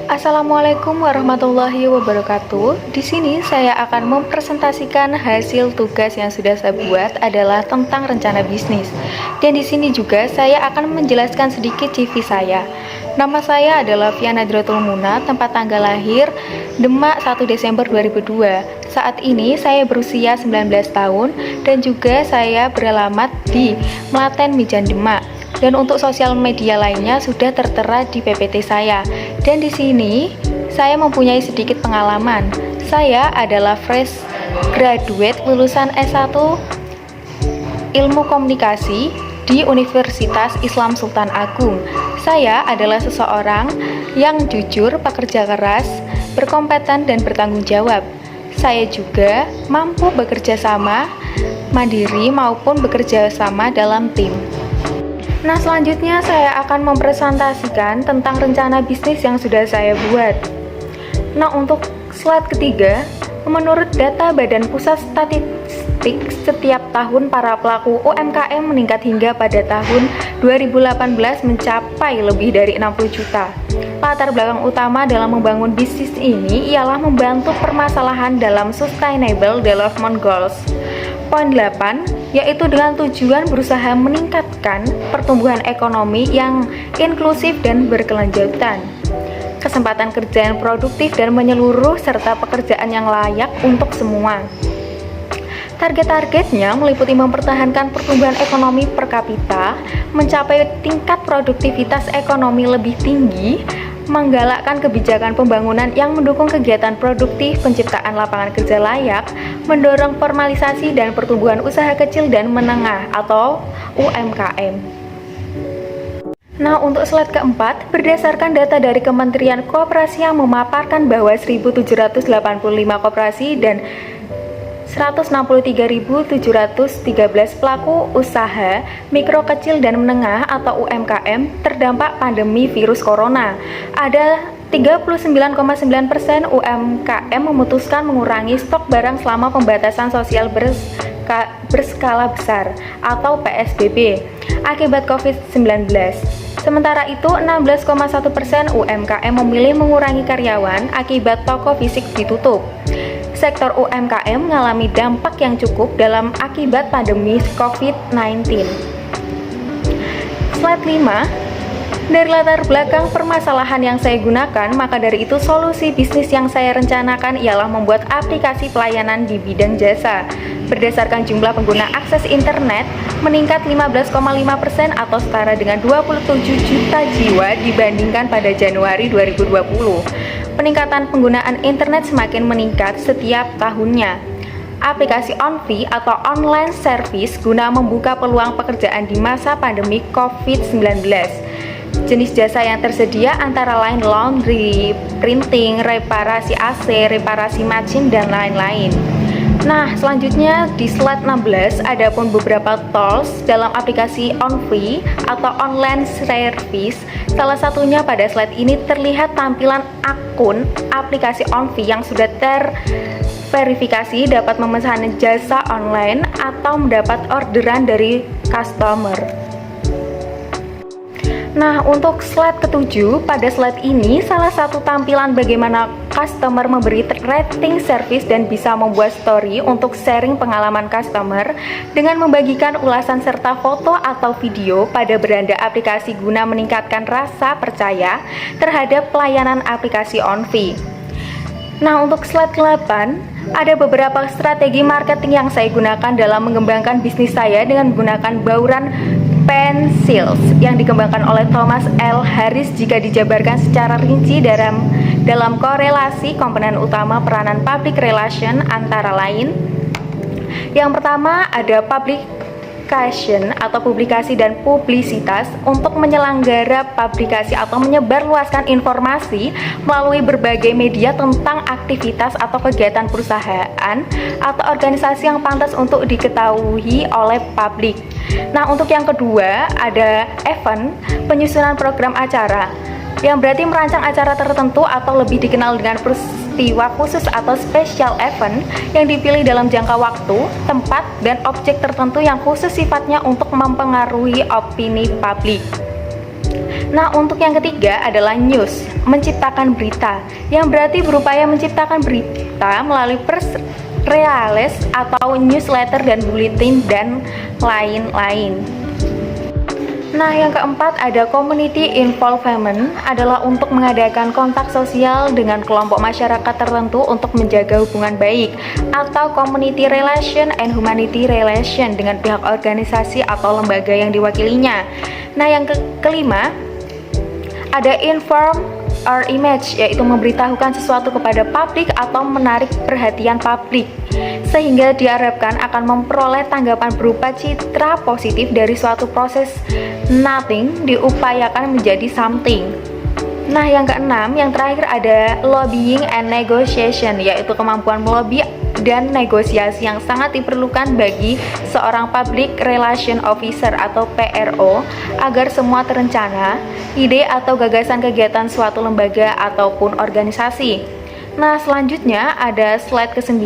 Assalamualaikum warahmatullahi wabarakatuh. Di sini saya akan mempresentasikan hasil tugas yang sudah saya buat adalah tentang rencana bisnis. Dan di sini juga saya akan menjelaskan sedikit CV saya. Nama saya adalah Fiana Nadratul Muna, tempat tanggal lahir Demak 1 Desember 2002. Saat ini saya berusia 19 tahun dan juga saya beralamat di Melaten Mijan Demak. Dan untuk sosial media lainnya sudah tertera di PPT saya. Dan di sini saya mempunyai sedikit pengalaman. Saya adalah fresh graduate lulusan S1 Ilmu Komunikasi di Universitas Islam Sultan Agung. Saya adalah seseorang yang jujur, pekerja keras, berkompeten dan bertanggung jawab. Saya juga mampu bekerja sama mandiri maupun bekerja sama dalam tim. Nah, selanjutnya saya akan mempresentasikan tentang rencana bisnis yang sudah saya buat. Nah, untuk slide ketiga, menurut data Badan Pusat Statistik, setiap tahun para pelaku UMKM meningkat hingga pada tahun 2018 mencapai lebih dari 60 juta. Latar belakang utama dalam membangun bisnis ini ialah membantu permasalahan dalam Sustainable Development Goals. Poin 8, yaitu dengan tujuan berusaha meningkatkan pertumbuhan ekonomi yang inklusif dan berkelanjutan, kesempatan kerja yang produktif dan menyeluruh, serta pekerjaan yang layak untuk semua. Target-targetnya meliputi mempertahankan pertumbuhan ekonomi per kapita, mencapai tingkat produktivitas ekonomi lebih tinggi, menggalakkan kebijakan pembangunan yang mendukung kegiatan produktif, penciptaan lapangan kerja layak, mendorong formalisasi dan pertumbuhan usaha kecil dan menengah atau UMKM. Nah, untuk slide keempat, berdasarkan data dari Kementerian Koperasi yang memaparkan bahwa 1.785 koperasi dan 163.713 pelaku usaha mikro, kecil, dan menengah atau UMKM terdampak pandemi virus corona. Ada 39,9% UMKM memutuskan mengurangi stok barang selama pembatasan sosial berskala besar atau PSBB akibat COVID-19. Sementara itu, 16,1% UMKM memilih mengurangi karyawan akibat toko fisik ditutup. Sektor UMKM mengalami dampak yang cukup dalam akibat pandemi COVID-19. Slide 5. Dari latar belakang permasalahan yang saya gunakan, maka dari itu solusi bisnis yang saya rencanakan ialah membuat aplikasi pelayanan di bidang jasa. Berdasarkan jumlah pengguna akses internet meningkat 15,5% atau setara dengan 27 juta jiwa dibandingkan pada Januari 2020. Peningkatan penggunaan internet semakin meningkat setiap tahunnya. Aplikasi OnFi atau online service guna membuka peluang pekerjaan di masa pandemi COVID-19. Jenis jasa yang tersedia antara lain laundry, printing, reparasi AC, reparasi mesin, dan lain-lain. Nah, selanjutnya di slide 16 ada pun beberapa tools dalam aplikasi OnFi atau online service. Salah satunya pada slide ini terlihat tampilan akun aplikasi OnFi yang sudah terverifikasi dapat memesan jasa online atau mendapat orderan dari customer. Nah, untuk slide ketujuh, pada slide ini salah satu tampilan bagaimana customer memberi rating service dan bisa membuat story untuk sharing pengalaman customer dengan membagikan ulasan serta foto atau video pada beranda aplikasi guna meningkatkan rasa percaya terhadap pelayanan aplikasi OnFi. Nah, untuk slide 8, ada beberapa strategi marketing yang saya gunakan dalam mengembangkan bisnis saya dengan menggunakan bauran Pencils yang dikembangkan oleh Thomas L. Harris jika dijabarkan secara rinci dalam korelasi komponen utama peranan public relation antara lain. Yang pertama ada publication atau publikasi dan publisitas untuk menyelenggara publikasi atau menyebarluaskan informasi melalui berbagai media tentang aktivitas atau kegiatan perusahaan atau organisasi yang pantas untuk diketahui oleh publik. Nah, untuk yang kedua ada event, penyusunan program acara, yang berarti merancang acara tertentu atau lebih dikenal dengan peristiwa khusus atau special event yang dipilih dalam jangka waktu, tempat, dan objek tertentu yang khusus sifatnya untuk mempengaruhi opini publik. Nah, untuk yang ketiga adalah news, menciptakan berita, yang berarti berupaya menciptakan berita melalui press release atau newsletter dan bulletin dan lain-lain. Nah, yang keempat ada community involvement, adalah untuk mengadakan kontak sosial dengan kelompok masyarakat tertentu untuk menjaga hubungan baik, atau community relation and humanity relation dengan pihak organisasi atau lembaga yang diwakilinya. Nah, yang kelima ada inform or image, yaitu memberitahukan sesuatu kepada publik atau menarik perhatian publik, sehingga diharapkan akan memperoleh tanggapan berupa citra positif dari suatu proses. Nothing diupayakan menjadi something. Nah, yang keenam, yang terakhir ada lobbying and negotiation, yaitu kemampuan melobi dan negosiasi yang sangat diperlukan bagi seorang public relation officer atau PRO agar semua terencana, ide atau gagasan kegiatan suatu lembaga ataupun organisasi. Nah, selanjutnya ada slide ke-9.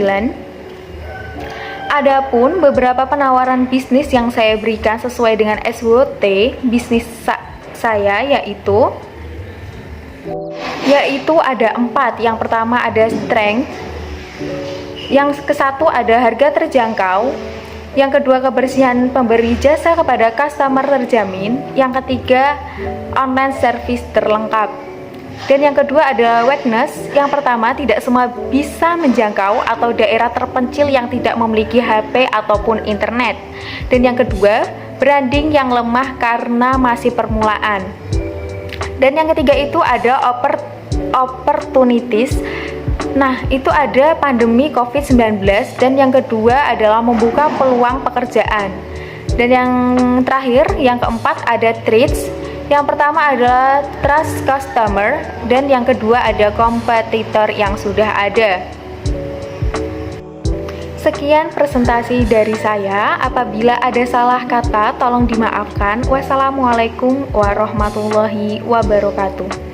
Adapun beberapa penawaran bisnis yang saya berikan sesuai dengan SWOT bisnis saya, yaitu ada 4. Yang pertama ada strength, yang ke-1 ada harga terjangkau, yang kedua kebersihan pemberi jasa kepada customer terjamin, yang ketiga online service terlengkap, dan yang kedua ada awareness. Yang pertama, tidak semua bisa menjangkau atau daerah terpencil yang tidak memiliki HP ataupun internet, dan yang kedua branding yang lemah karena masih permulaan, dan yang ketiga itu ada opportunities. Nah, itu ada pandemi COVID-19, dan yang kedua adalah membuka peluang pekerjaan. Dan yang terakhir, yang keempat ada threats. Yang pertama adalah trust customer, dan yang kedua ada kompetitor yang sudah ada. Sekian presentasi dari saya. Apabila ada salah kata, tolong dimaafkan. Wassalamualaikum warahmatullahi wabarakatuh.